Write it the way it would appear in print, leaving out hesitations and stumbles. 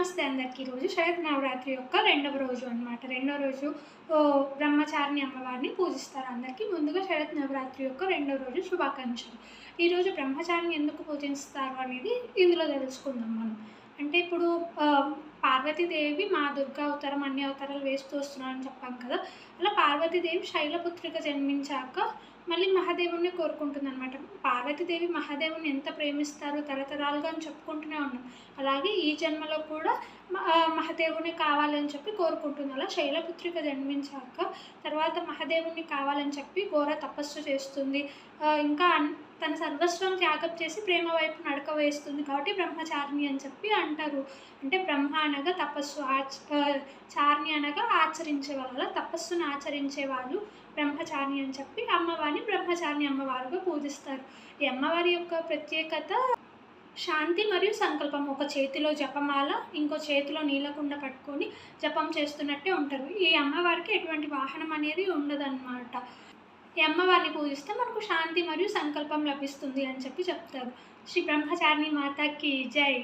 నమస్తే అందరికీ. ఈరోజు శరన్నవరాత్రి యొక్క రెండవ రోజు అనమాట. రెండో రోజు బ్రహ్మచారిణి అమ్మవారిని పూజిస్తారు అందరికీ. ముందుగా శరన్నవరాత్రి యొక్క రెండవ రోజు శుభాకాంక్షలు. ఈరోజు బ్రహ్మచారిని ఎందుకు పూజిస్తారు అనేది ఇందులో తెలుసుకుందాం మనం. అంటే ఇప్పుడు పార్వతీదేవి మా దుర్గా అవతారం అన్ని అవతారాలు వేస్తూ వస్తున్నారని చెప్పాం కదా. అలా పార్వతీదేవి శైలపుత్రిగా జన్మించాక మళ్ళీ మహాదేవుణ్ణి కోరుకుంటుందనమాట. పార్వతీదేవి మహాదేవుని ఎంత ప్రేమిస్తారో తరతరాలుగా అని చెప్పుకుంటూనే ఉన్నాం. అలాగే ఈ జన్మలో కూడా మహాదేవుని కావాలని చెప్పి కోరుకుంటుంది. అలా శైలపుత్రిగా జన్మించాక తర్వాత మహాదేవుని కావాలని చెప్పి ఘోర తపస్సు చేస్తుంది. ఇంకా తన సర్వస్వం త్యాగం చేసి ప్రేమ వైపు నడక వేస్తుంది కాబట్టి బ్రహ్మచారిణి అని చెప్పి అంటారు. అంటే బ్రహ్మ అనగా తపస్సు, చారిణి అనగా ఆచరించే వాళ్ళు. అలా తపస్సును ఆచరించే వాళ్ళు బ్రహ్మచారిణి అని చెప్పి అమ్మవారిని బ్రహ్మచారిణి అమ్మవారుగా పూజిస్తారు. ఈ అమ్మవారి యొక్క ప్రత్యేకత శాంతి మరియు సంకల్పం. ఒక చేతిలో జపమాల, ఇంకో చేతిలో నీలకుండ పట్టుకొని జపం చేస్తున్నట్టే ఉంటారు. ఈ అమ్మవారికి ఎటువంటి వాహనం అనేది ఉండదన్నమాట. ఈ అమ్మవారిని పూజిస్తే మనకు శాంతి మరియు సంకల్పం లభిస్తుంది అని చెప్పి చెప్తారు. శ్రీ బ్రహ్మచారిణి మాతాకి జై.